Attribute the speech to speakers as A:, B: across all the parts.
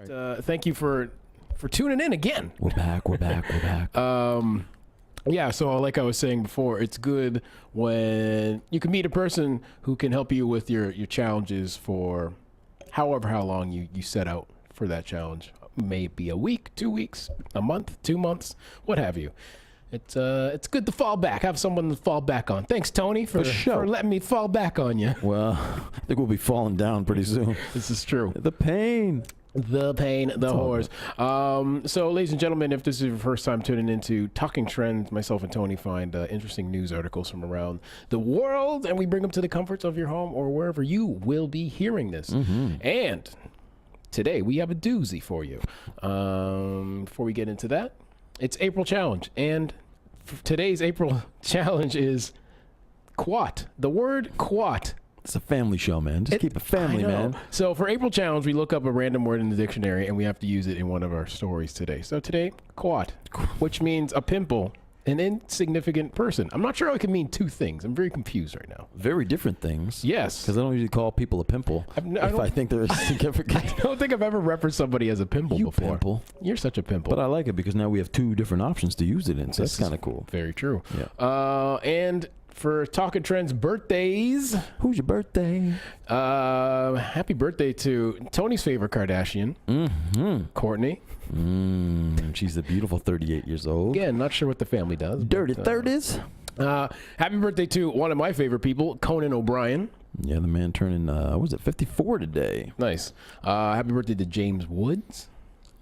A: right. Thank you for tuning in again.
B: We're back.
A: Yeah, so like I was saying before, it's good when you can meet a person who can help you with your challenges for however how long you set out for that challenge. Maybe a week, 2 weeks, a month, 2 months, what have you. It's good to fall back, have someone to fall back on. Thanks, Tony, for letting me fall back on you.
B: Well, I think we'll be falling down pretty soon.
A: This is true.
B: The pain,
A: the horrors. So, ladies and gentlemen, if this is your first time tuning into Talking Trends, myself and Tony find interesting news articles from around the world, and we bring them to the comforts of your home or wherever you will be hearing this.
B: Mm-hmm.
A: And today we have a doozy for you. Before we get into that, it's April Challenge, and today's April Challenge is quat. The word quat.
B: It's a family show, man. Just keep it family, man.
A: So for April Challenge, we look up a random word in the dictionary, and we have to use it in one of our stories today. So today, quat, which means a pimple, an insignificant person. I'm not sure how it can mean two things. I'm very confused right now.
B: Very different things.
A: Yes.
B: Because I don't usually call people a pimple if I think they're significant.
A: I don't think I've ever referenced somebody as a pimple before.
B: Pimple.
A: You're such a pimple.
B: But I like it because now we have two different options to use it in, so that's kind of cool.
A: Very true.
B: Yeah.
A: And for Talking Trends birthdays.
B: Who's your birthday?
A: Happy birthday to Tony's favorite Kardashian, Courtney.
B: She's a beautiful 38 years old.
A: Again, not sure what the family does.
B: Dirty 30s.
A: Happy birthday to one of my favorite people, Conan O'Brien.
B: Yeah, the man turning, 54 today.
A: Nice. Happy birthday to James Woods.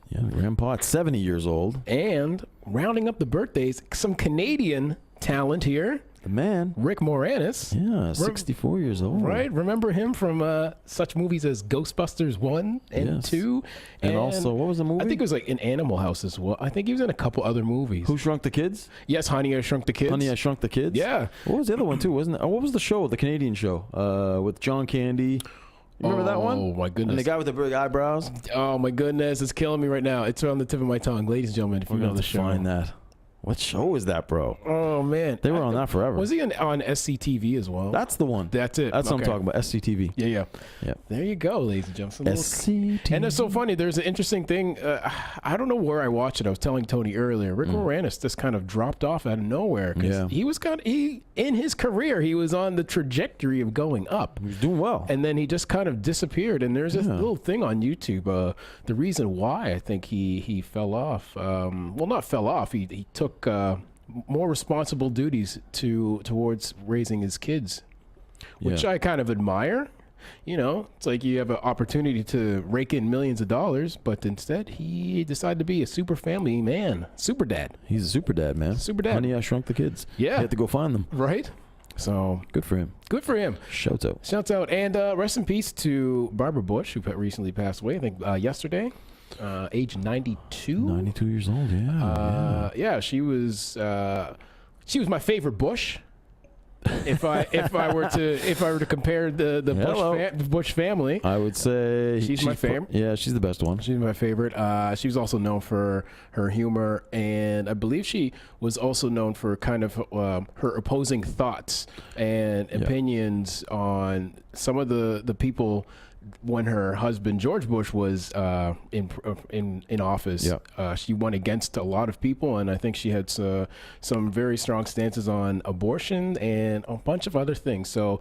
B: Yeah, grandpa at 70 years old.
A: And rounding up the birthdays, some Canadian talent here.
B: The man.
A: Rick Moranis.
B: Yeah, 64 years old.
A: Right. Remember him from such movies as Ghostbusters 1 and 2.
B: And also, what was the movie?
A: I think it was like in Animal House as well. I think he was in a couple other movies.
B: Who Shrunk the Kids?
A: Yes, Honey, I Shrunk the Kids.
B: Honey, I Shrunk the Kids?
A: Yeah.
B: What was the other one, too? Wasn't it? What was the show, the Canadian show with John Candy? Remember that one?
A: Oh, my goodness.
B: And the guy with the big eyebrows?
A: Oh, my goodness. It's killing me right now. It's on the tip of my tongue. Ladies and gentlemen, if you know the show.
B: Find that. What show is that, bro?
A: Oh, man.
B: They were on that forever.
A: Was he on SCTV as well?
B: That's the one.
A: That's it.
B: That's what I'm talking about, SCTV.
A: Yeah.
B: Yeah.
A: There you go, ladies and gentlemen.
B: SCTV.
A: And it's so funny. There's an interesting thing. I don't know where I watched it. I was telling Tony earlier. Rick Moranis just kind of dropped off out of nowhere.
B: Yeah.
A: He was in his career, he was on the trajectory of going up.
B: He was doing well.
A: And then he just kind of disappeared. And there's this little thing on YouTube. The reason why I think he fell off. Well, not fell off. He took more responsible duties towards raising his kids, which I kind of admire. You know, it's like you have an opportunity to rake in millions of dollars, but instead he decided to be a super family man, super dad.
B: He's a super dad, man.
A: Super dad.
B: Honey, I Shrunk the Kids.
A: Yeah.
B: You had to go find them.
A: Right. So
B: good for him.
A: Good for him.
B: Shouts out.
A: Shouts out. And rest in peace to Barbara Bush, who recently passed away, I think yesterday. Age 92.
B: 92 years old, yeah.
A: Yeah, she was my favorite Bush. If I were to compare the Bush family,
B: I would say
A: she's my favorite.
B: Yeah, she's the best one.
A: She's my favorite. She was also known for her humor, and I believe she was also known for kind of her opposing thoughts and opinions on some of the people. When her husband George Bush was in office, she went against a lot of people, and I think she had some very strong stances on abortion and a bunch of other things. So,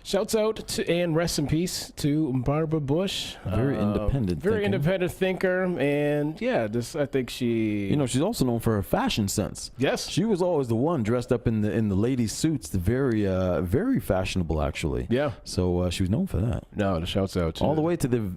A: shouts out to and rest in peace to Barbara Bush.
B: Very independent
A: thinker, and I think she.
B: You know, she's also known for her fashion sense.
A: Yes,
B: she was always the one dressed up in the ladies' suits, very fashionable actually.
A: Yeah.
B: So she was known for that.
A: No, the shouts out to
B: all the way to the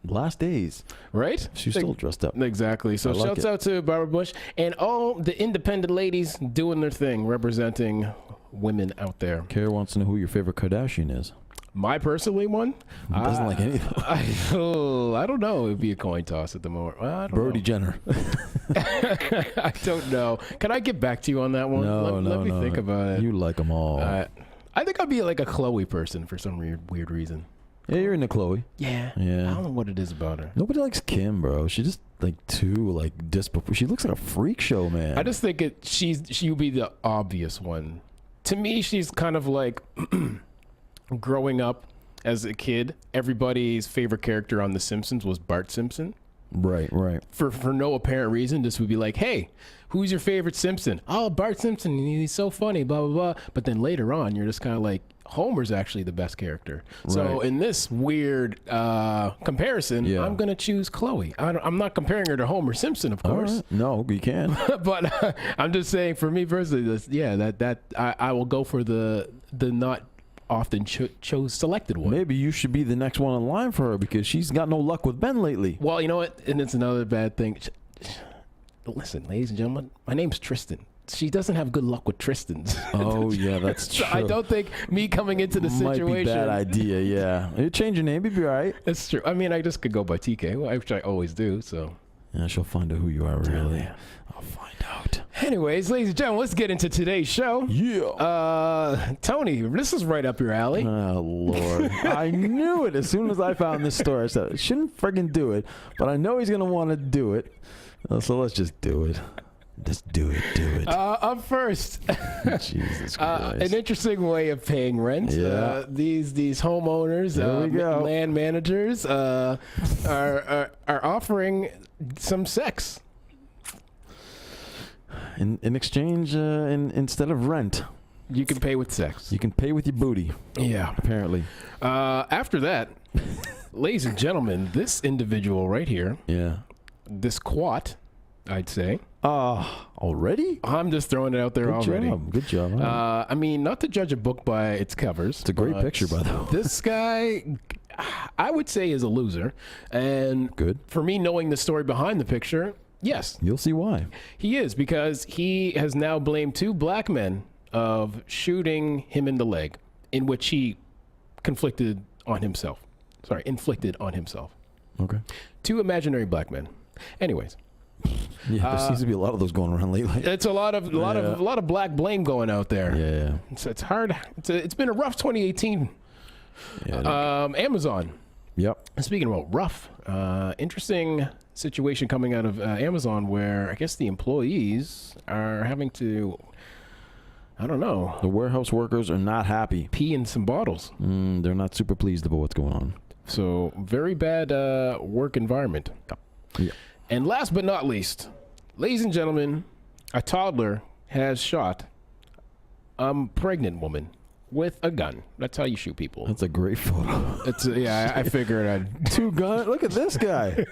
B: last days.
A: Right?
B: She's still dressed up.
A: Exactly. So shouts out to Barbara Bush and all the independent ladies doing their thing, representing women out there.
B: Kara wants to know who your favorite Kardashian is.
A: My personally one?
B: Doesn't like any of them.
A: I don't know. It would be a coin toss at the moment.
B: Brody Jenner.
A: I don't know. Can I get back to you on that one? Let me think about it.
B: You like them all.
A: I think I'd be like a Chloe person for some weird reason.
B: Yeah, you're into Chloe.
A: Yeah. I don't know what it is about her.
B: Nobody likes Kim, bro. She just she looks like a freak show, man.
A: I just think she would be the obvious one. To me, she's kind of like growing up as a kid. Everybody's favorite character on The Simpsons was Bart Simpson.
B: Right.
A: For no apparent reason. This would be like, hey, who's your favorite Simpson? Oh, Bart Simpson. He's so funny, blah, blah, blah. But then later on, you're just kind of like, Homer's actually the best character. Right. So in this weird comparison, I'm going to choose Chloe. I'm not comparing her to Homer Simpson, of course.
B: Right. No, you can.
A: But I'm just saying, for me personally, I will go for the not often chose selected one.
B: Maybe you should be the next one in line for her because she's got no luck with Ben lately.
A: Well, you know what? And it's another bad thing. Listen, ladies and gentlemen, my name's Tristan. She doesn't have good luck with Tristans.
B: Oh, yeah, that's true.
A: So I don't think me coming into the situation...
B: Might be a bad idea, yeah. You change your name, you'd be all right.
A: That's true. I mean, I just could go by TK, which I always do, so...
B: Yeah, she'll find out who you are, really.
A: Yeah.
B: I'll find out.
A: Anyways, ladies and gentlemen, let's get into today's show.
B: Yeah.
A: Tony, this is right up your alley.
B: Oh, Lord. I knew it as soon as I found this story. I said, I shouldn't friggin' do it, but I know he's going to want to do it. So let's just do it. Just do it.
A: Up first,
B: Jesus Christ.
A: an interesting way of paying rent.
B: Yeah.
A: These homeowners, land managers, are offering some sex
B: in exchange. Instead of rent,
A: you can pay with sex.
B: You can pay with your booty.
A: Yeah,
B: apparently.
A: After that, ladies and gentlemen, this individual right here.
B: Yeah.
A: This quat, I'd say.
B: Already?
A: I'm just throwing it out there already.
B: Good job. Huh?
A: I mean, not to judge a book by its covers.
B: It's a great picture, by the way.
A: This guy, I would say, is a loser. And
B: good.
A: For me, knowing the story behind the picture, yes.
B: You'll see why.
A: He is, because he has now blamed 2 black men of shooting him in the leg, in which he inflicted on himself.
B: Okay.
A: 2 imaginary black men. Anyways.
B: Yeah, there seems to be a lot of those going around lately.
A: It's a lot of black blame going out there.
B: Yeah.
A: It's hard. It's been a rough 2018. Yeah. Amazon.
B: Yep.
A: Speaking about rough, interesting situation coming out of Amazon where I guess the employees are having to, I don't know.
B: The warehouse workers are not happy.
A: Pee in some bottles.
B: They're not super pleased about what's going on.
A: So very bad work environment.
B: Yeah.
A: And last but not least, ladies and gentlemen, a toddler has shot a pregnant woman with a gun. That's how you shoot people.
B: That's a great photo.
A: I figured I'd...
B: 2 guns? Look at this guy.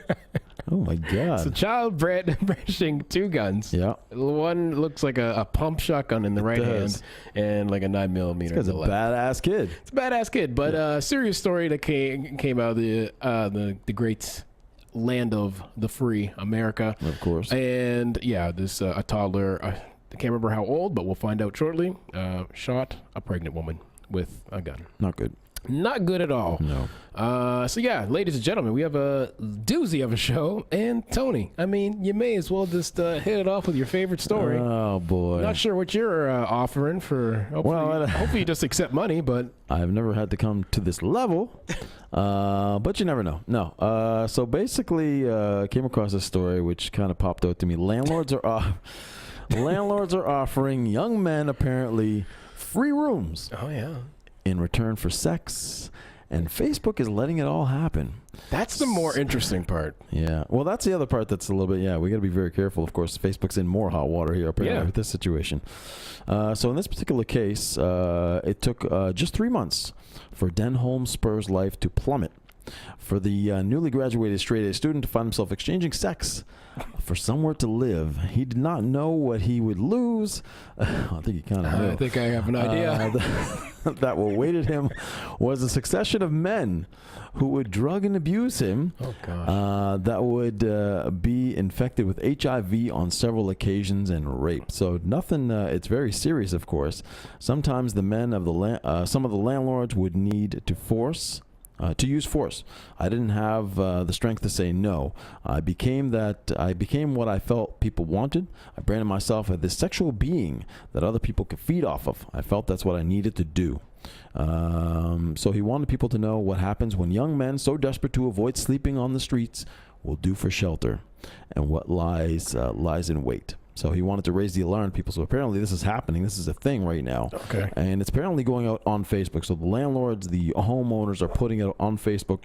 B: Oh, my God.
A: It's a child brandishing 2 guns.
B: Yeah.
A: One looks like a pump shotgun in the right hand and like a 9mm.
B: This guy's a badass kid.
A: It's a badass kid, but a serious story that came out of the great land of the free, America.
B: Of course.
A: And yeah, this a toddler, I can't remember how old, but we'll find out shortly, shot a pregnant woman with a gun.
B: Not good.
A: Not good at all.
B: No.
A: So yeah, ladies and gentlemen, we have a doozy of a show. And Tony, I mean, you may as well just hit it off with your favorite story.
B: Oh, boy.
A: Not sure what you're offering for. Hopefully you just accept money, but
B: I've never had to come to this level. But you never know. No. So basically, came across a story which kind of popped out to me. Landlords are offering young men apparently free rooms.
A: Oh yeah.
B: In return for sex, and Facebook is letting it all happen.
A: That's the more interesting part.
B: Yeah. Well, that's the other part that's a little bit, we got to be very careful. Of course, Facebook's in more hot water here apparently with this situation. So in this particular case, it took just 3 months for Denholm Spur's life to plummet. For the newly graduated straight-A student to find himself exchanging sex for somewhere to live. He did not know what he would lose. I think he kind of knew.
A: I think I have an idea.
B: That what awaited him was a succession of men who would drug and abuse him.
A: Oh, gosh.
B: That would be infected with HIV on several occasions and rape. So nothing, it's very serious, of course. Sometimes the men of some of the landlords would need to use force. I didn't have the strength to say no. I became what I felt people wanted. I branded myself as this sexual being that other people could feed off of. I felt that's what I needed to do. So he wanted people to know what happens when young men so desperate to avoid sleeping on the streets will do for shelter, and what lies in wait. So he wanted to raise the alarm, people. So apparently this is happening. This is a thing right now.
A: Okay.
B: And it's apparently going out on Facebook. So the landlords, the homeowners are putting it on Facebook,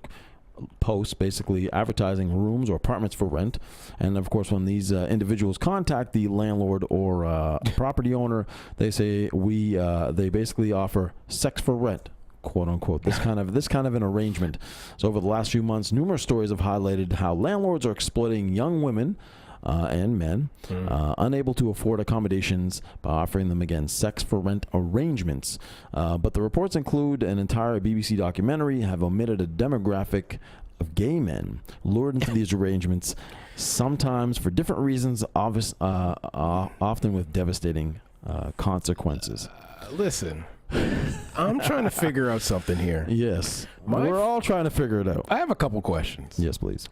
B: posts basically advertising rooms or apartments for rent. And of course, when these individuals contact the landlord or property owner, they say they basically offer sex for rent, quote unquote, this kind of an arrangement. So over the last few months, numerous stories have highlighted how landlords are exploiting young women and men unable to afford accommodations by offering them, again, sex for rent arrangements. But the reports include an entire BBC documentary, have omitted a demographic of gay men lured into these arrangements, sometimes for different reasons, often with devastating consequences.
A: Listen, I'm trying to figure out something here.
B: Yes, we're all trying to figure it out.
A: I have a couple questions.
B: Yes, please.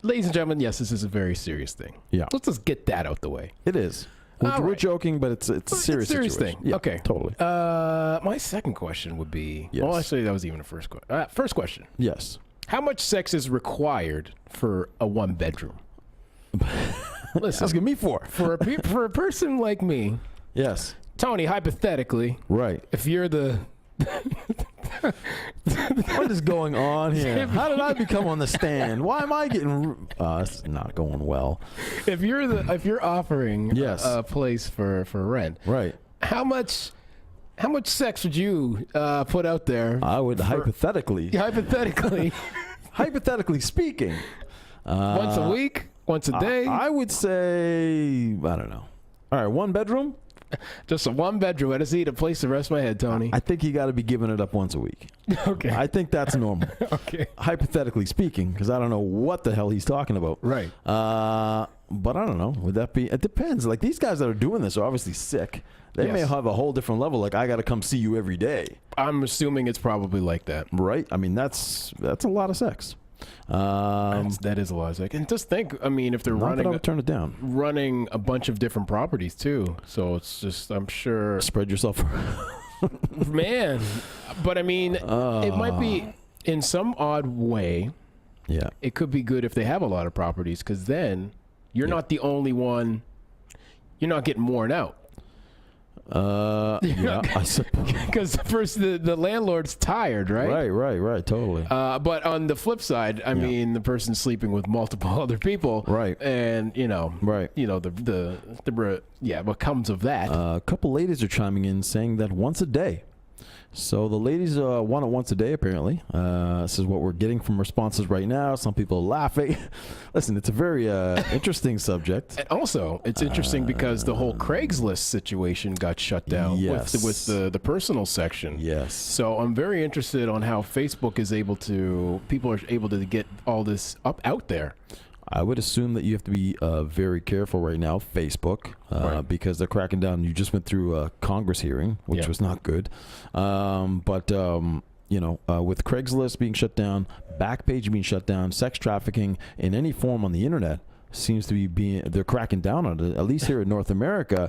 A: Ladies and gentlemen, yes, this is a very serious thing.
B: Yeah.
A: Let's just get that out the way.
B: It is. We're joking, but it's a serious
A: thing.
B: Yeah,
A: okay.
B: Totally.
A: My second question would be, well, actually, that was even a first question. First question.
B: Yes.
A: How much sex is required for a one-bedroom? Listen.
B: Asking me for
A: a person like me.
B: Yes.
A: Tony, hypothetically.
B: Right.
A: If you're the...
B: What is going on here? How did I become on the stand? Why am I getting? It's not going well.
A: If you're offering a place for rent,
B: right?
A: How much sex would you put out there?
B: I would hypothetically speaking,
A: once a week, once a day.
B: I would say, I don't know. All right, one bedroom.
A: Just a one bedroom. I just need a place to rest my head, Tony.
B: I think you got to be giving it up once a week.
A: Okay.
B: I think that's normal.
A: Okay.
B: Hypothetically speaking, because I don't know what the hell he's talking about.
A: Right.
B: But I don't know. Would that be? It depends. Like, these guys that are doing this are obviously sick. They may have a whole different level. Like, I got to come see you every day.
A: I'm assuming it's probably like that.
B: Right. I mean, that's a lot of sex.
A: That is a lot of sex. And just think, I mean, if they're
B: turn it down.
A: Running a bunch of different properties too. So it's just, I'm sure.
B: Spread yourself around.
A: Man. But I mean, it might be in some odd way.
B: Yeah.
A: It could be good if they have a lot of properties, because then you're not the only one. You're not getting worn out.
B: Yeah, I suppose.
A: Because first the landlord's tired, right?
B: Right, totally.
A: But on the flip side, I mean, the person's sleeping with multiple other people,
B: right?
A: And what comes of that?
B: A couple ladies are chiming in saying that once a day. So the ladies want it once a day, apparently. This is what we're getting from responses right now. Some people are laughing. Listen, it's a very interesting subject.
A: And also, it's interesting because the whole Craigslist situation got shut down with the personal section.
B: Yes.
A: So I'm very interested on how Facebook people are able to get all this out there.
B: I would assume that you have to be very careful right now, Facebook, because they're cracking down. You just went through a Congress hearing, which was not good. But with Craigslist being shut down, Backpage being shut down, sex trafficking in any form on the internet seems to be they're cracking down on it, at least here in North America.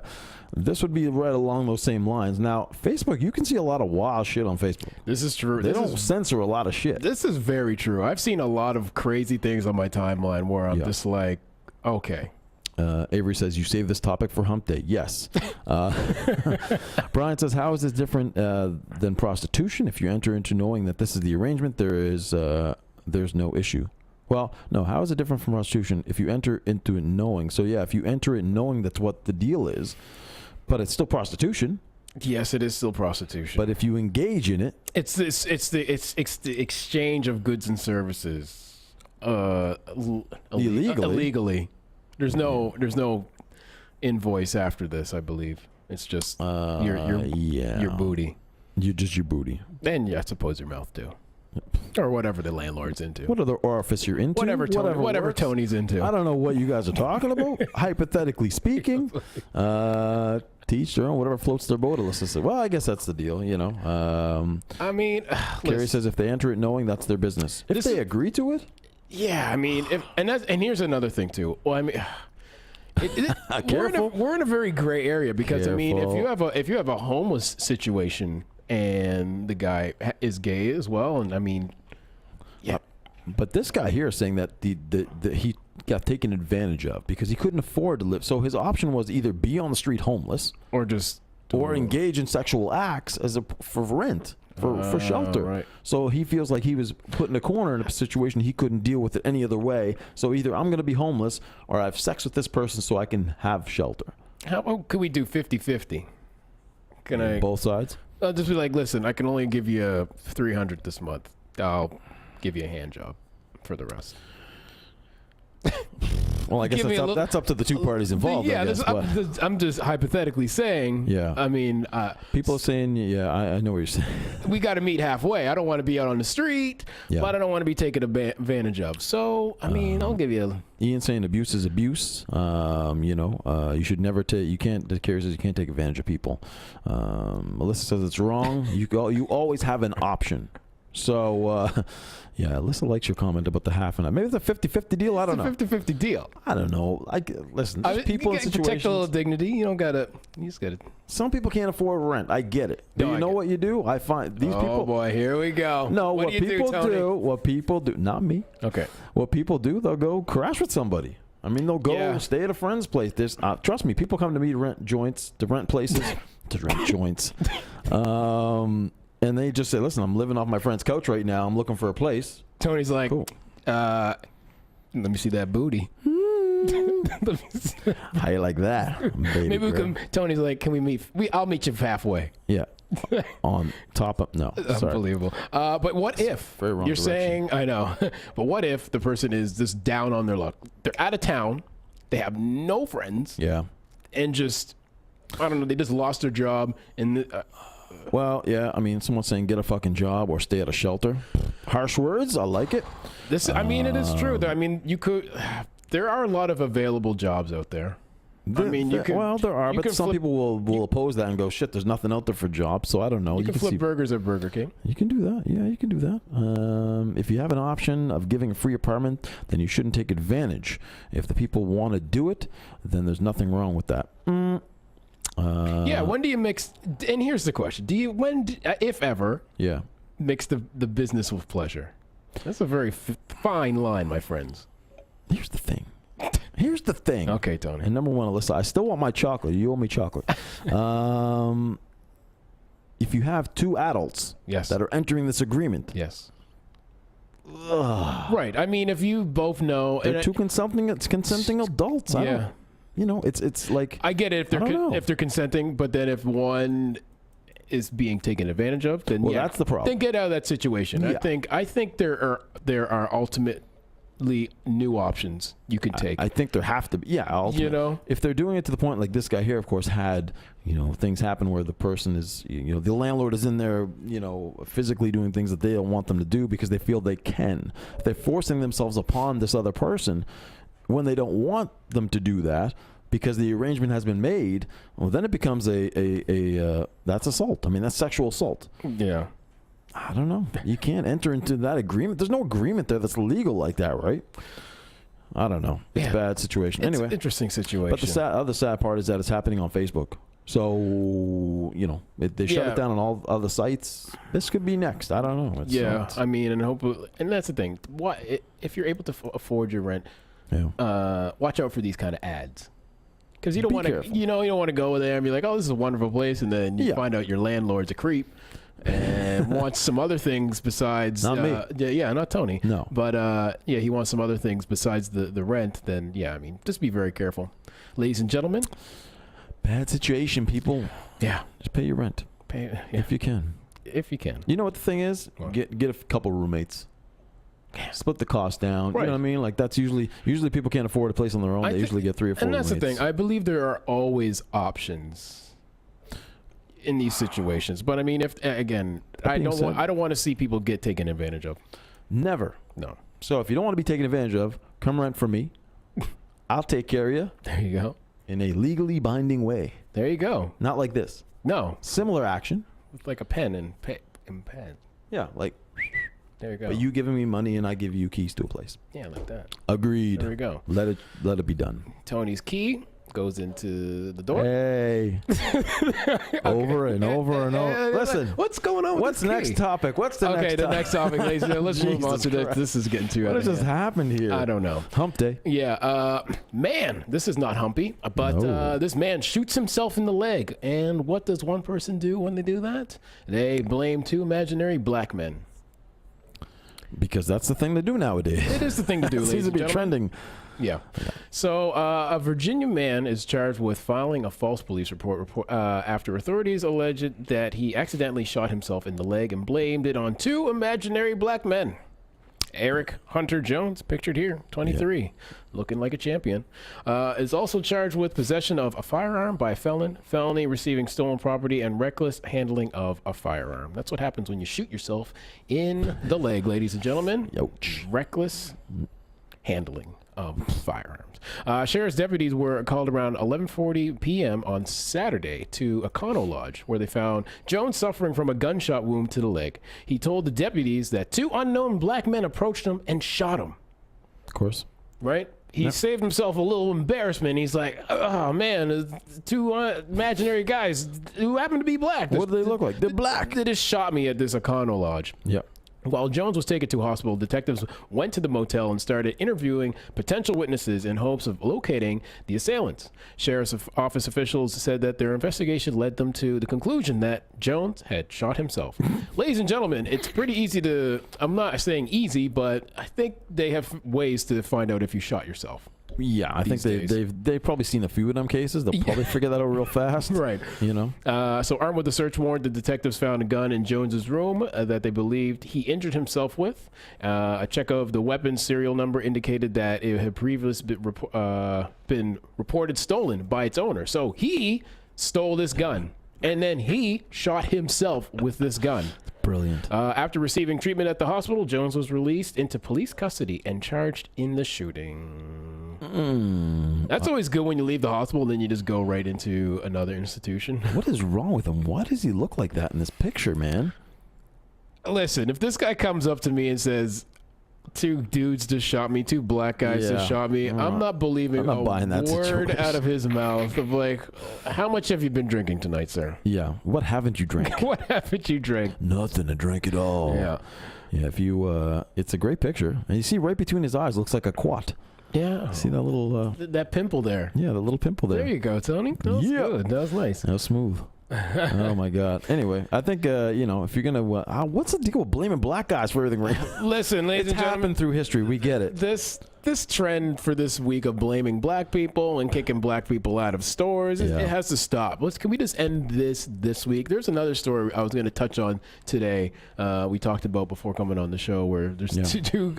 B: This would be right along those same lines. Now, Facebook, you can see a lot of wild shit on Facebook.
A: This is true.
B: They don't censor a lot of shit.
A: This is very true. I've seen a lot of crazy things on my timeline where I'm just like, okay.
B: Avery says, you save this topic for hump day. Yes. Brian says, how is this different than prostitution? If you enter into knowing that this is the arrangement, there's no issue. Well, no, how is it different from prostitution if you enter into it knowing? So, yeah, if you enter it knowing that's what the deal is, but it's still prostitution.
A: Yes, it is still prostitution.
B: But if you engage in it,
A: it's the exchange of goods and services illegally. There's no invoice after this, I believe. It's just your booty.
B: Your booty.
A: And I suppose your mouth too. Or whatever the landlord's into.
B: What other orifice you're into?
A: Whatever Tony's into.
B: I don't know what you guys are talking about. Hypothetically speaking, teach their own. Whatever floats their boat. Let's just say. Well, I guess that's the deal.
A: I mean,
B: Carrie says if they enter it knowing, that's their business. If they agree to it.
A: Yeah, I mean, and here's another thing too. Well, I mean. We're in a very gray area because I mean, if you have a homeless situation and the guy is gay as well, and I mean, yeah.
B: But this guy here is saying that he got taken advantage of because he couldn't afford to live. So his option was either be on the street homeless
A: or
B: engage in sexual acts for rent. for shelter.
A: Right.
B: So he feels like he was put in a corner in a situation he couldn't deal with it any other way. So either I'm going to be homeless or I have sex with this person so I can have shelter.
A: How could we do 50-50? Can I?
B: Both sides?
A: I'll just be like, listen, I can only give you $300 this month. I'll give you a hand job for the rest.
B: Well, I guess that's up to the two parties involved.
A: Yeah,
B: I guess,
A: I'm just hypothetically saying.
B: Yeah.
A: I mean,
B: people are saying, yeah, I know what you're saying.
A: We got to meet halfway. I don't want to be out on the street, but I don't want to be taken advantage of. So, I mean, I'll give you.
B: Ian saying abuse is abuse. You should never take. You can't. The carrier says you can't take advantage of people. Melissa says it's wrong. You always have an option. So, yeah, Alyssa likes your comment about the half and half. Maybe it's a 50-50 deal. I don't know.
A: It's a 50-50 deal.
B: I don't know. Listen, there's people in situations.
A: Protect a little dignity. You just got to.
B: Some people can't afford rent. I get it.
A: No,
B: you know what you do? I find these people.
A: Oh boy, here we go.
B: No,
A: what
B: people do. Not me.
A: Okay.
B: What people do, they'll go crash with somebody. I mean, they'll go stay at a friend's place. There's, trust me, people come to me to rent places, to rent joints. And they just say, listen, I'm living off my friend's couch right now. I'm looking for a place.
A: Tony's like, cool. Let me see that booty.
B: How you like that, baby?
A: Maybe we can. Tony's like, can we meet? I'll meet you halfway.
B: Yeah. On top of no.
A: Unbelievable. But what if
B: you're
A: direction. Saying, I know, but what if the person is just down on their luck? They're out of town. They have no friends.
B: Yeah.
A: And just, I don't know, they just lost their job. And
B: well, yeah, I mean, someone's saying get a fucking job or stay at a shelter. Harsh words, I like it.
A: I mean, it is true. I mean, there are a lot of available jobs out there.
B: There are, but some people will oppose that and go, shit, there's nothing out there for jobs, so I don't know.
A: You can flip burgers at Burger King.
B: You can do that. Yeah, you can do that. If you have an option of giving a free apartment, then you shouldn't take advantage. If the people want to do it, then there's nothing wrong with that.
A: When do you mix? And here's the question: if ever, mix the business with pleasure? That's a very fine line, my friends.
B: Here's the thing.
A: Okay, Tony.
B: And number one, Alyssa, I still want my chocolate. You owe me chocolate. If you have two adults that are entering this agreement,
A: right. I mean, if you both know,
B: they're two consenting adults. It's like,
A: I get it if they're consenting, but then if one is being taken advantage of, then
B: that's the problem.
A: Then get out of that situation.
B: Yeah.
A: I think there are ultimately new options you can take.
B: I think there have to be. Yeah, ultimately. If they're doing it to the point like this guy here, of course, had things happen where the person is the landlord is in there physically doing things that they don't want them to do because they feel they can. If they're forcing themselves upon this other person when they don't want them to do that because the arrangement has been made, well, then it becomes that's assault. I mean, that's sexual assault.
A: Yeah.
B: I don't know. You can't enter into that agreement. There's no agreement there that's legal like that, right? I don't know. It's a bad situation. Anyway,
A: interesting situation.
B: But the other sad part is that it's happening on Facebook. So, they shut it down on all other sites. This could be next. I don't know.
A: I mean, and that's the thing. If you're able to afford your rent, watch out for these kind of ads. Because you don't want to, you don't want to go there and be like, oh, this is a wonderful place, and then you find out your landlord's a creep and wants some other things besides
B: not me.
A: Not Tony.
B: No.
A: But he wants some other things besides the rent, then I mean, just be very careful. Ladies and gentlemen.
B: Bad situation, people.
A: Yeah.
B: Just pay your rent. If you can.
A: If you can.
B: You know what the thing is? Get a couple roommates. Split the cost down. Right. You know what I mean? Like that's usually people can't afford a place on their own. They usually get 3 or 4
A: And that's
B: roommates.
A: The thing. I believe there are always options in these situations. But I mean, I don't want to see people get taken advantage of.
B: Never.
A: No.
B: So if you don't want to be taken advantage of, come rent from me. I'll take care of you.
A: There you go.
B: In a legally binding way.
A: There you go.
B: Not like this.
A: No.
B: Similar action.
A: With like a pen and pen.
B: Yeah, like.
A: There you go.
B: But you giving me money and I give you keys to a place.
A: Yeah, like that.
B: Agreed.
A: There we go.
B: Let it be done.
A: Tony's key. goes into the door.
B: Hey. Over and over and over. Listen.
A: What's going on with
B: What's the
A: this
B: next
A: key?
B: topic? What's the next topic?
A: Okay, the next topic, ladies and gentlemen. Let's move on
B: Jesus
A: to this.
B: Christ.
A: This is getting too
B: What
A: out
B: has
A: of
B: just
A: hand.
B: happened here?
A: I don't know.
B: Hump day.
A: Yeah, man, this is not humpy, but
B: No.
A: this man shoots himself in the leg. And what does one person do when they do that? They blame two imaginary black men.
B: Because that's the thing to do nowadays.
A: It is the thing to do,
B: It
A: ladies
B: seems to
A: and
B: be
A: gentlemen.
B: trending.
A: Yeah. So a Virginia man is charged with filing a false police report after authorities alleged that he accidentally shot himself in the leg and blamed it on two imaginary black men. Eric Hunter Jones, pictured here, 23, looking like a champion, is also charged with possession of a firearm by a felony receiving stolen property, and reckless handling of a firearm. That's what happens when you shoot yourself in the leg, ladies and gentlemen.
B: Ouch.
A: Reckless handling of firearms. Sheriff's deputies were called around 11:40 p.m. on Saturday to Econo Lodge, where they found Jones suffering from a gunshot wound to the leg. He told the deputies that two unknown black men approached him and shot him.
B: Of course.
A: Right? He saved himself a little embarrassment. He's like, oh, man, two imaginary guys who happen to be black.
B: What do they look like? They're black.
A: They just shot me at this Econo Lodge.
B: Yep.
A: While Jones was taken to a hospital, detectives went to the motel and started interviewing potential witnesses in hopes of locating the assailants. Sheriff's office officials said that their investigation led them to the conclusion that Jones had shot himself. Ladies and gentlemen, it's pretty easy to, I'm not saying easy, but I think they have ways to find out if you shot yourself.
B: Yeah, I think
A: These days.
B: they've probably seen a few of them cases. They'll probably figure that out real fast.
A: Right.
B: You know?
A: So armed with a search warrant, the detectives found a gun in Jones's room that they believed he injured himself with. A check of the weapon's serial number indicated that it had previously been reported stolen by its owner. So he stole this gun, and then he shot himself with this gun.
B: Brilliant.
A: After receiving treatment at the hospital, Jones was released into police custody and charged in the shooting. That's always good when you leave the hospital and then you just go right into another institution.
B: What is wrong with him? Why does he look like that in this picture, man?
A: Listen, if this guy comes up to me and says, two dudes just shot me, two black guys just shot me, I'm not believing
B: I'm not buying that
A: word
B: situation.
A: out of his mouth of like, how much have you been drinking tonight, sir?
B: Yeah. What haven't you drank?
A: What haven't you drank?
B: Nothing. I drank it all.
A: Yeah.
B: Yeah. If you, it's a great picture, and you see right between his eyes looks like a quat.
A: Yeah.
B: See that little,
A: That pimple there.
B: yeah, the little pimple there.
A: There you go, Tony. That was good. That was nice.
B: That was smooth. Oh my God. Anyway, I think you know, if you're gonna, what's the deal with blaming black guys for everything right now?
A: Listen, ladies
B: It's
A: and gentlemen,
B: happened through history. We get it.
A: this trend for this week of blaming black people and kicking black people out of stores,
B: Yeah.
A: it has to stop. Can we just end this week? There's another story I was going to touch on today. We talked about before coming on the show, where there's two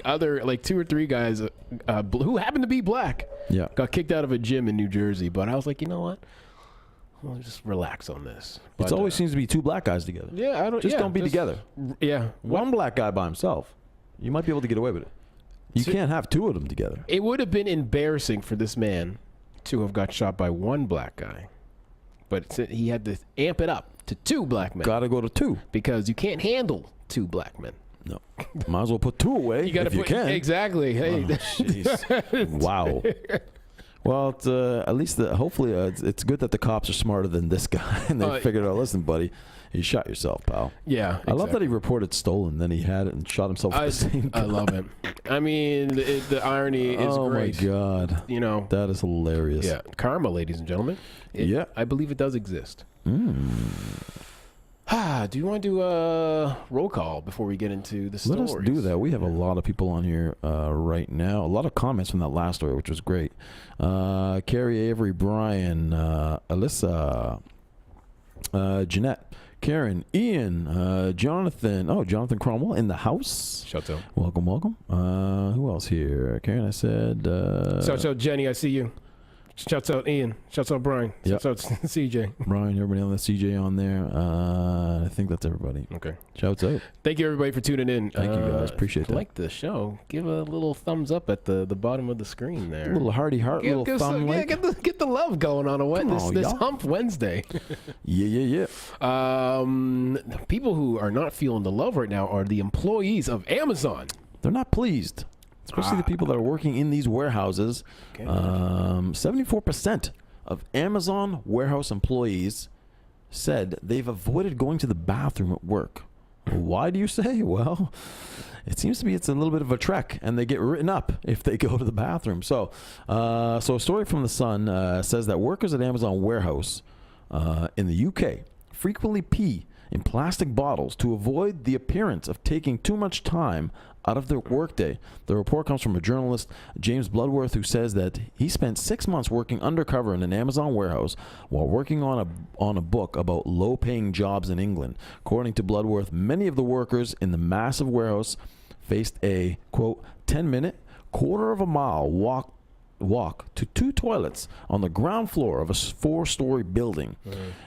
A: or three guys who happen to be black.
B: Yeah.
A: Got kicked out of a gym in New Jersey, but I was like, you know what? We'll just relax on this.
B: It
A: But,
B: always seems to be two black guys together.
A: yeah,
B: Don't be together.
A: Yeah,
B: One black guy by himself, you might be able to get away with it. You can't have two of them together.
A: It would have been embarrassing for this man to have got shot by one black guy, but he had to amp it up to two black men.
B: Got to go to two.
A: Because you can't handle two black men.
B: No. Might as well put two away if you can.
A: Exactly. Hey,
B: Jeez. Wow. Well, it's, at least hopefully it's good that the cops are smarter than this guy, and they figured out, listen, buddy, you shot yourself, pal.
A: Yeah,
B: I love that he reported stolen, then he had it and shot himself with the same gun.
A: I love it. I mean, the irony is great.
B: Oh, my God.
A: You know.
B: That is hilarious.
A: Yeah. Karma, ladies and gentlemen.
B: Yeah.
A: I believe it does exist. Do you want to do a roll call before we get into the stories?
B: Let us do that. We have a lot of people on here right now. A lot of comments from that last story, which was great. Carrie, Avery, Brian, Alyssa, Jeanette, Karen, Ian, Jonathan. Oh, Jonathan Cromwell in the house.
A: Shout out.
B: Welcome, welcome. Who else here? Karen, I said.
A: Shout out, Jenny. I see you. Shouts out Ian. Shouts out Brian.
B: Yep.
A: Shouts out CJ.
B: Brian, everybody on the CJ on there. I think that's everybody.
A: Okay.
B: Shouts out.
A: Thank you, everybody, for tuning in.
B: Thank you, guys. Appreciate
A: if you
B: that.
A: like the show, give a little thumbs up at the bottom of the screen there.
B: A little hearty heart, little thumb like.
A: Get the love going on this
B: y'all.
A: Hump Wednesday.
B: Yeah.
A: People who are not feeling the love right now are the employees of Amazon.
B: They're not pleased. Especially the people that are working in these warehouses.
A: Okay.
B: 74% of Amazon warehouse employees said they've avoided going to the bathroom at work. Why do you say? Well, it seems to be it's a little bit of a trek, and they get written up if they go to the bathroom. So a story from The Sun says that workers at Amazon warehouse in the UK frequently pee in plastic bottles to avoid the appearance of taking too much time out of their workday. The report comes from a journalist, James Bloodworth, who says that he spent 6 months working undercover in an Amazon warehouse while working on a book about low-paying jobs in England. According to Bloodworth, many of the workers in the massive warehouse faced a, quote, 10-minute, quarter of a mile walk to 2 toilets on the ground floor of a 4-story building.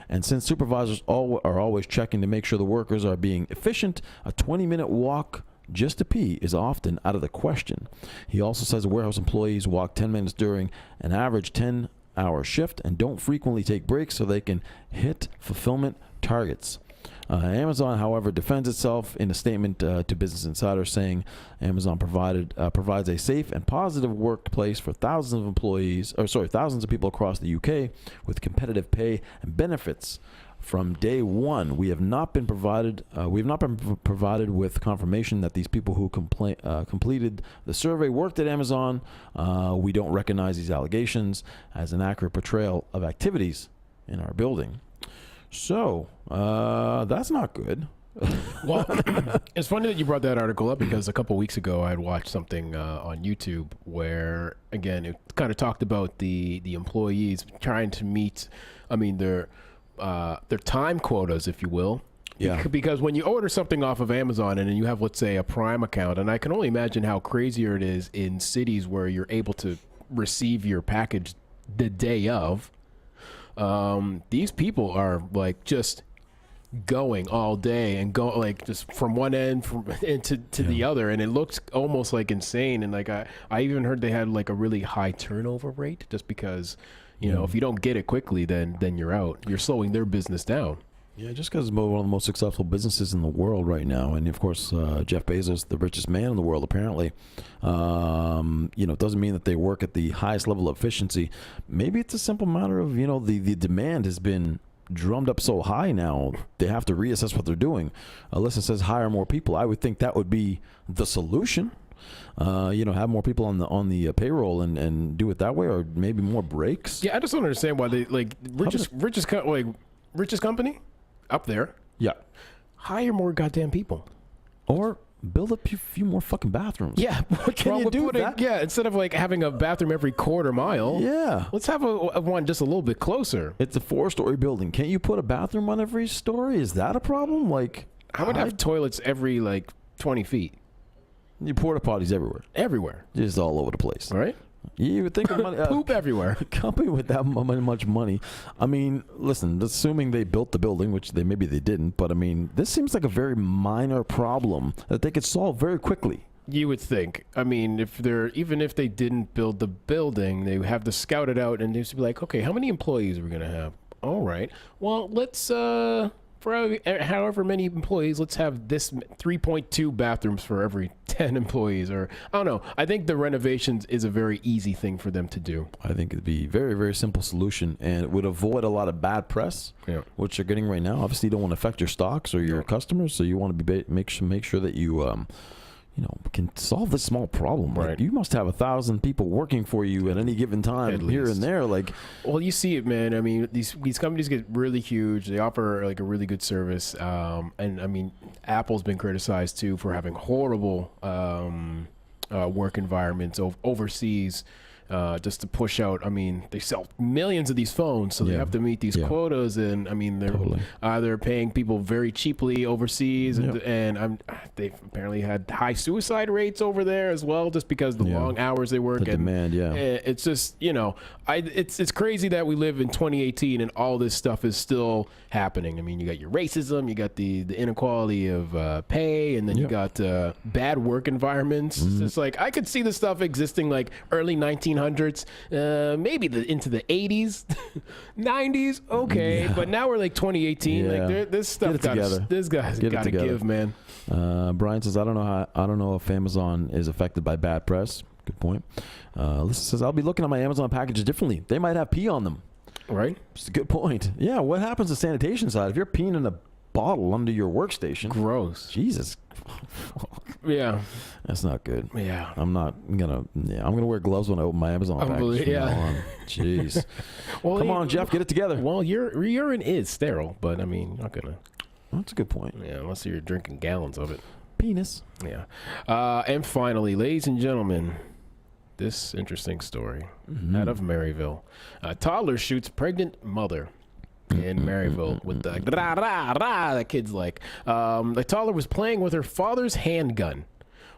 B: And since supervisors are always checking to make sure the workers are being efficient, a 20-minute walk just to pee is often out of the question. He also says warehouse employees walk 10 minutes during an average 10-hour shift and don't frequently take breaks so they can hit fulfillment targets. Amazon, however, defends itself in a statement to Business Insider, saying Amazon provides a safe and positive workplace for thousands of people across the UK with competitive pay and benefits. From day one, we have not been provided with confirmation that these people who completed the survey worked at Amazon. We don't recognize these allegations as an accurate portrayal of activities in our building. So that's not good.
A: Well, it's funny that you brought that article up because a couple weeks ago I had watched something on YouTube where, again, it kind of talked about the employees trying to meet, their time quotas, if you will.
B: Yeah.
A: Because when you order something off of Amazon and then you have, let's say, a Prime account, and I can only imagine how crazier it is in cities where you're able to receive your package the day of. These people are like just going all day and go like just from one end to the other, and it looks almost like insane. And like I even heard they had like a really high turnover rate just because you know if you don't get it quickly, then you're out. You're slowing their business down.
B: Yeah, just because it's one of the most successful businesses in the world right now, and of course Jeff Bezos, the richest man in the world, apparently, it doesn't mean that they work at the highest level of efficiency. Maybe it's a simple matter of the demand has been drummed up so high now they have to reassess what they're doing. Alyssa says hire more people. I would think that would be the solution. Have more people on the payroll and do it that way, or maybe more breaks.
A: Yeah, I just don't understand why they richest company up there.
B: Yeah.
A: Hire more goddamn people.
B: Or build a few more fucking bathrooms.
A: Yeah. What
B: can you do that?
A: Yeah, instead of like having a bathroom every quarter mile.
B: Yeah.
A: Let's have a one just a little bit closer.
B: It's a 4-story building. Can't you put a bathroom on every story? Is that a problem? Like,
A: I would have toilets every like 20 feet.
B: You porta potties everywhere.
A: Everywhere.
B: Just all over the place.
A: All right?
B: You would think of money,
A: poop everywhere.
B: A company with that much money. I mean, listen, assuming they built the building, which maybe they didn't, but I mean, this seems like a very minor problem that they could solve very quickly.
A: You would think. I mean, even if they didn't build the building, they would have to scout it out and they would be like, okay, how many employees are we gonna have? All right. Well, let's for however many employees, let's have this 3.2 bathrooms for every 10 employees, or I don't know. I think the renovations is a very easy thing for them to do.
B: I think it'd be a very, very simple solution, and it would avoid a lot of bad press, which you're getting right now. Obviously, you don't want to affect your stocks or your customers, so you want to make sure that you can solve this small problem.
A: Right.
B: Like, you must have 1,000 people working for you at any given time here and there. Like,
A: well, you see it, man. I mean, these companies get really huge. They offer like a really good service. And I mean, Apple's been criticized too for having horrible work environments overseas. Just to push out. I mean, they sell millions of these phones, so they have to meet these quotas. And I mean, they're either paying people very cheaply overseas, and they've apparently had high suicide rates over there as well, just because the long hours they work.
B: The demand,
A: it's just it's crazy that we live in 2018 and all this stuff is still happening. I mean, you got your racism, you got the inequality of pay, and then you got bad work environments. It's just like I could see this stuff existing like early 1900s, maybe into the 80s, 90s. Okay, but now we're like 2018. Like this stuff this guy's got to give, man.
B: Brian says, I don't know if Amazon is affected by bad press. Good point. Lisa says, I'll be looking at my Amazon packages differently. They might have pee on them.
A: Right?
B: It's a good point. Yeah, what happens to sanitation side? If you're peeing in a bottle under your workstation.
A: Gross.
B: Jesus.
A: Yeah.
B: That's not good.
A: Yeah.
B: I'm gonna wear gloves when I open my Amazon package from now on. Jeez.
A: Well,
B: come on, Jeff, get it together.
A: Well, your urine is sterile, but I mean, not gonna.
B: That's a good point.
A: Yeah, unless you're drinking gallons of it.
B: Penis.
A: Yeah. And finally, ladies and gentlemen, this interesting story out of Maryville. Toddler shoots pregnant mother in Maryville with the rah that kids like. The toddler was playing with her father's handgun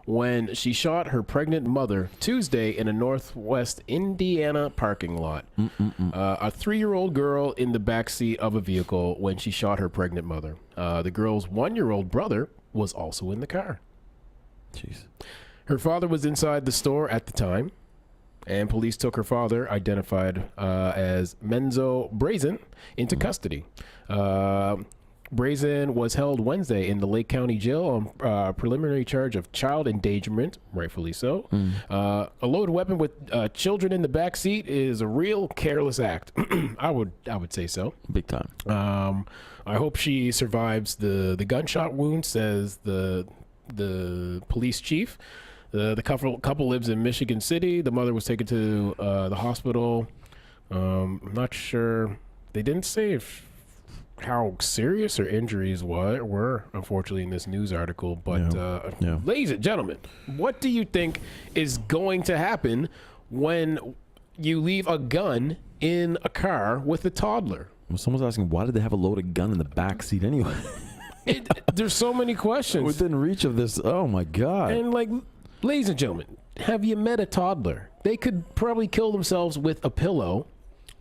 A: when she shot her pregnant mother Tuesday in a Northwest Indiana parking lot. A 3-year-old girl in the backseat of a vehicle when she shot her pregnant mother. The girl's 1-year-old brother was also in the car.
B: Jeez. Her
A: father was inside the store at the time, and police took her father, identified as Menzo Brazen, into custody. Brazen was held Wednesday in the Lake County Jail on preliminary charge of child endangerment, rightfully so. A loaded weapon with children in the back seat is a real careless act. I would say so.
B: Big time.
A: I hope she survives the gunshot wound, says the police chief. The couple lives in Michigan City. The mother was taken to the hospital. I'm not sure. They didn't say how serious her injuries were, unfortunately, in this news article. But ladies and gentlemen, what do you think is going to happen when you leave a gun in a car with a toddler?
B: Well, someone's asking, why did they have a loaded gun in the back seat anyway?
A: There's so many questions
B: within reach of this. Oh my God.
A: And like, ladies and gentlemen, have you met a toddler? They could probably kill themselves with a pillow.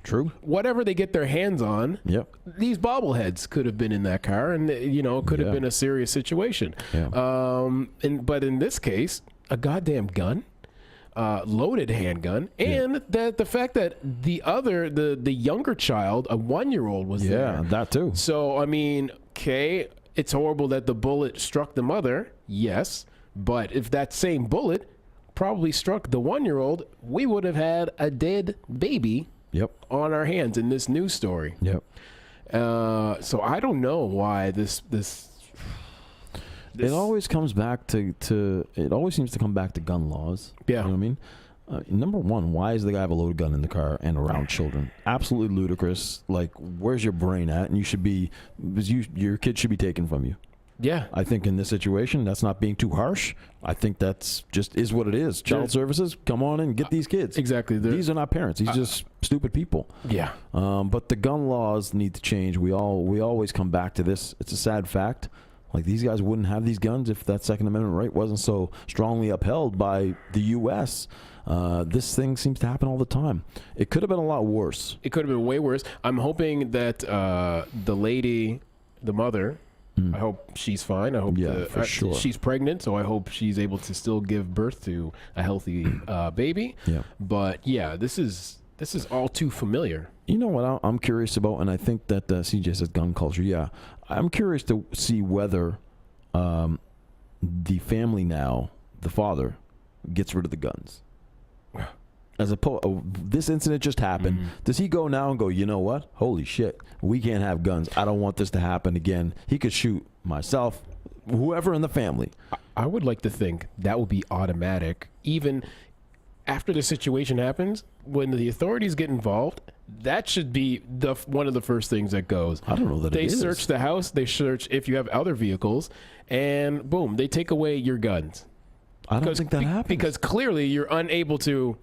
B: True.
A: Whatever they get their hands on.
B: Yep.
A: These bobbleheads could have been in that car, and it could have been a serious situation.
B: Yeah.
A: But in this case, a goddamn gun, loaded handgun, and the fact that the younger child, a 1-year-old, was there.
B: Yeah, that too.
A: So I mean, okay, it's horrible that the bullet struck the mother. Yes, but if that same bullet probably struck the 1-year-old, we would have had a dead baby.
B: Yep.
A: On our hands in this news story.
B: Yep.
A: So I don't know why this
B: it always comes back to it always seems to come back to gun laws.
A: Yeah.
B: You know what I mean? Number one, why does the guy have a loaded gun in the car and around children? Absolutely ludicrous. Like, where's your brain at? And your kid should be taken from you.
A: Yeah.
B: I think in this situation, that's not being too harsh. I think that's just is what it is. Child services, come on in, get these kids.
A: Exactly.
B: These are not parents. These are just stupid people.
A: Yeah.
B: But the gun laws need to change. We always come back to this. It's a sad fact. Like, these guys wouldn't have these guns if that Second Amendment right wasn't so strongly upheld by the U.S. This thing seems to happen all the time. It could have been a lot worse.
A: It could have been way worse. I'm hoping that the lady, the mother, I hope she's fine. I hope
B: for sure.
A: She's pregnant, so I hope she's able to still give birth to a healthy baby.
B: Yeah.
A: But yeah, this is all too familiar.
B: You know what I'm curious about, and I think that CJ says gun culture. Yeah, I'm curious to see whether the family now, the father, gets rid of the guns. As opposed, this incident just happened. Does he go now and go, you know what? Holy shit, we can't have guns. I don't want this to happen again. He could shoot myself, whoever in the family.
A: I would like to think that would be automatic. Even after the situation happens, when the authorities get involved, that should be one of the first things that goes.
B: I don't know that
A: they
B: it is.
A: Search the house. They search if you have other vehicles, and boom, they take away your guns.
B: I don't think that happens. Because
A: clearly you're unable to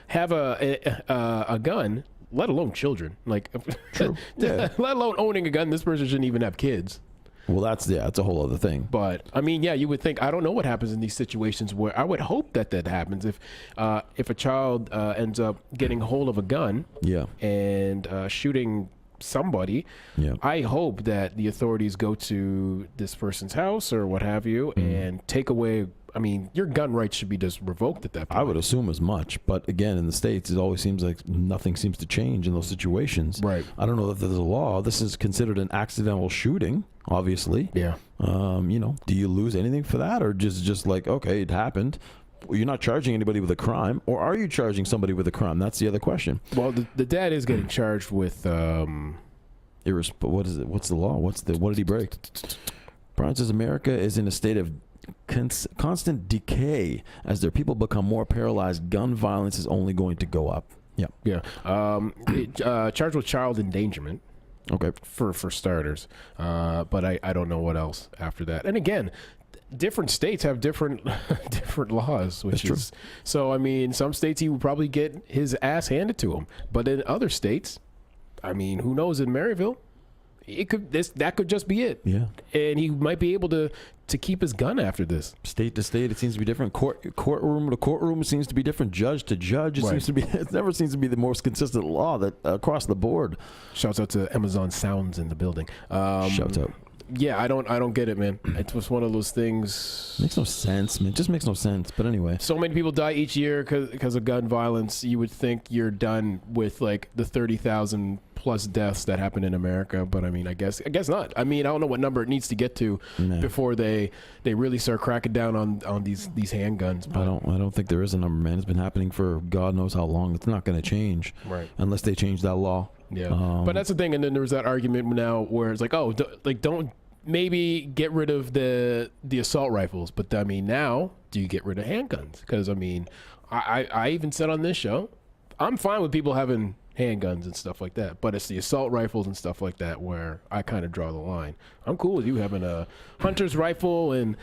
A: have a gun, let alone children. Like,
B: true. Yeah.
A: Let alone owning a gun. This person shouldn't even have kids.
B: Well, that's a whole other thing.
A: But I mean, yeah, you would think. I don't know what happens in these situations where I would hope that happens if a child ends up getting hold of a gun, and shooting somebody. Yeah. I hope that the authorities go to this person's house or what have you and take away. I mean, your gun rights should be just revoked at that point.
B: I would assume as much. But again, in the States, it always seems like nothing seems to change in those situations.
A: Right.
B: I don't know that there's a law. This is considered an accidental shooting, obviously.
A: Yeah.
B: Do you lose anything for that? Or just like, okay, it happened. you're not charging anybody with a crime, or are you charging somebody with a crime? That's the other question.
A: Well, the dad is getting charged with.
B: What is it? What's the law? What did he break? Brian says America is in a state of constant decay as their people become more paralyzed. Gun violence is only going to go up. Yeah.
A: Charged with child endangerment.
B: Okay.
A: For starters, but I don't know what else after that. And again, different states have different laws, which
B: That's
A: is
B: true.
A: so. I mean, some states he would probably get his ass handed to him, but in other states, I mean, who knows? In Maryville, that could just be it.
B: Yeah.
A: And he might be able to keep his gun after this.
B: State to state, it seems to be different. Courtroom to courtroom, it seems to be different. Judge to judge, it never seems to be the most consistent law that across the board.
A: Shouts out to Amazon Sounds in the building.
B: Shouts out.
A: Yeah, I don't get it, man. It was one of those things.
B: Makes no sense, man. It just makes no sense. But anyway,
A: so many people die each year because of gun violence. You would think you're done with like the 30,000 plus deaths that happen in America, but I mean, I guess not. I mean, I don't know what number it needs to get to before they really start cracking down on these handguns. But
B: I don't think there is a number, man. It's been happening for God knows how long. It's not going to change,
A: right?
B: Unless they change that law.
A: Yeah, but that's the thing. And then there was that argument now where it's like, oh, don't maybe get rid of the assault rifles, but I mean, now do you get rid of handguns? Because I mean, I even said on this show, I'm fine with people having handguns and stuff like that, but it's the assault rifles and stuff like that where I kind of draw the line. I'm cool with you having a hunter's rifle and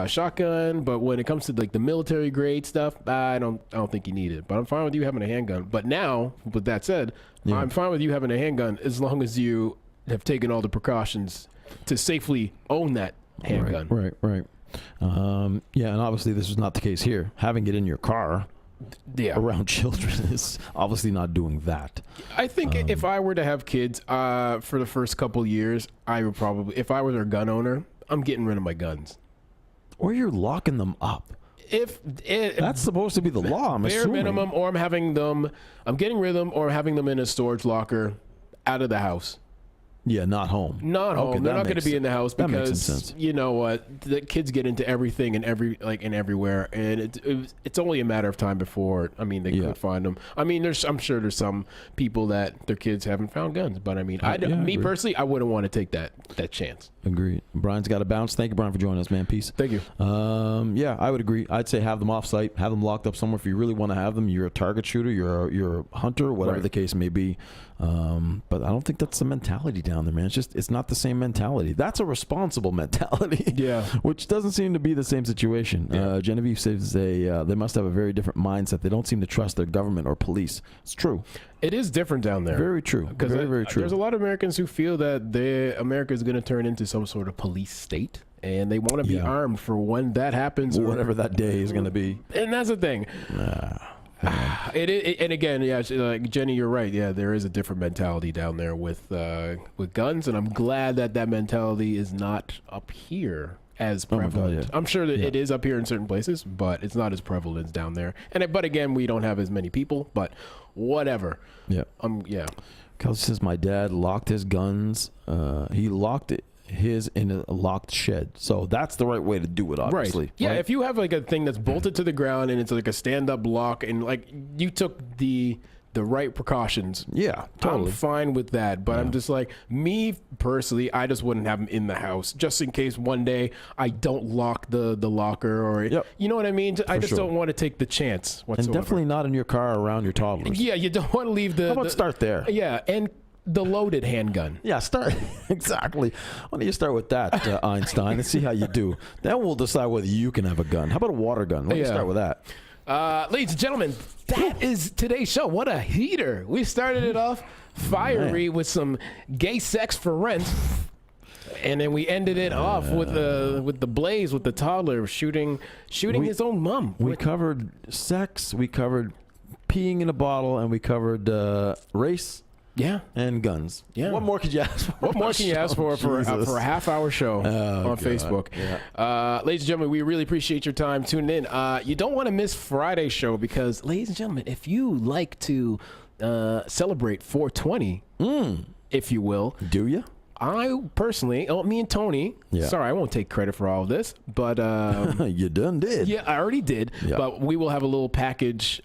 A: shotgun, but when it comes to like the military grade stuff, I don't think you need it. But I'm fine with you having a handgun. But now, with that said, I'm fine with you having a handgun as long as you have taken all the precautions to safely own that handgun.
B: Right. Yeah, and obviously this is not the case here. Having it in your car around children is obviously not doing that.
A: I think if I were to have kids for the first couple years, I would probably, if I was their gun owner, I'm getting rid of my guns.
B: Or you're locking them up.
A: If
B: that's supposed to be the law, I'm
A: bare
B: assuming.
A: minimum, or I'm getting rid of them, or having them in a storage locker out of the house.
B: Yeah, not home.
A: Not home.
B: Okay,
A: they're not going to be in the house
B: that makes some
A: because
B: sense.
A: You know what? The kids get into everything and everywhere, and it's only a matter of time before. I mean, they could find them. I mean, I'm sure there's some people that their kids haven't found guns, but I mean, me personally, I wouldn't want to take that chance.
B: Agreed. Brian's got to bounce. Thank you, Brian, for joining us, man. Peace.
A: Thank you.
B: Yeah, I would agree. I'd say have them off site, have them locked up somewhere. If you really want to have them, you're a target shooter, you're a hunter, whatever the case may be. But I don't think that's the mentality down there, man. It's not the same mentality. That's a responsible mentality. Yeah. Which doesn't seem to be the same situation. Yeah. Genevieve says they must have a very different mindset. They don't seem to trust their government or police. It's true.
A: It is different down there.
B: Very true. Very, very true.
A: There's a lot of Americans who feel that America is going to turn into some sort of police state, and they want to be armed for when that happens.
B: Whatever that day is going to be.
A: And that's the thing. And again, like Jenny, you're right. Yeah, there is a different mentality down there with guns, and I'm glad that mentality is not up here as prevalent. I'm sure that it is up here in certain places, but it's not as prevalent down there. But again, we don't have as many people. But whatever. Yeah.
B: Kelsey says my dad locked his guns. He locked his in a locked shed, so that's the right way to do it, obviously.
A: Right. Yeah, if you have like a thing that's bolted to the ground and it's like a stand-up lock, and like you took the right precautions, totally. I'm fine with that. But I'm just like, me personally, I just wouldn't have them in the house just in case one day I don't lock the locker, or you know what I mean. I just don't want to take the chance whatsoever.
B: And definitely not in your car around your toddlers.
A: Yeah, you don't want to leave the.
B: How about start there?
A: Yeah, and the loaded handgun.
B: Yeah, start. Exactly. Why don't you start with that, Einstein, and see how you do. Then we'll decide whether you can have a gun. How about a water gun? Why don't you start with that?
A: Ladies and gentlemen, that is today's show. What a heater. We started it off fiery with some gay sex for rent. And then we ended it off with the blaze, with the toddler shooting his own mom.
B: We covered sex, we covered peeing in a bottle, and we covered race. Yeah, and guns. Yeah. What more could you ask for?
A: What more can you ask for a half-hour show on Facebook? Yeah. Ladies and gentlemen, we really appreciate your time tuning in. You don't want to miss Friday's show because, ladies and gentlemen, if you like to celebrate 420, if you will,
B: do you?
A: I personally, me and Tony, sorry, I won't take credit for all of this, but
B: you done did.
A: Yeah, I already did.
B: Yep.
A: But we will have a little package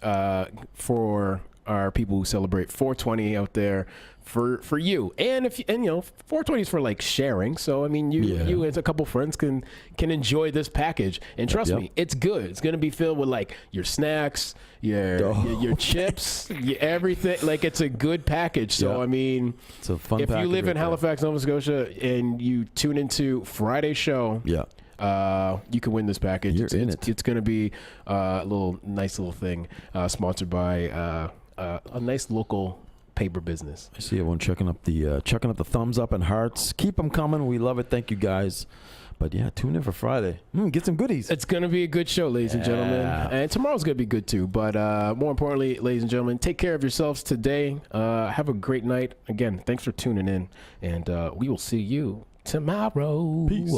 A: for our people who celebrate 420 out there for you. And if and 420 is for like sharing. So I mean, you and a couple friends can enjoy this package. And trust me, it's good. It's gonna be filled with like your snacks, your chips, everything. Like it's a good package. So I mean,
B: it's a fun.
A: If you live in Halifax, Nova Scotia, and you tune into Friday's show, you can win this package. It's going to be a nice little thing sponsored by a nice local paper business.
B: I see everyone chucking up the thumbs up and hearts. Keep them coming. We love it. Thank you guys. But yeah, tune in for Friday. Get some goodies.
A: It's going to be a good show, ladies and gentlemen. And tomorrow's going to be good too. But more importantly, ladies and gentlemen, take care of yourselves today. Have a great night. Again, thanks for tuning in. And we will see you tomorrow.
B: Peace.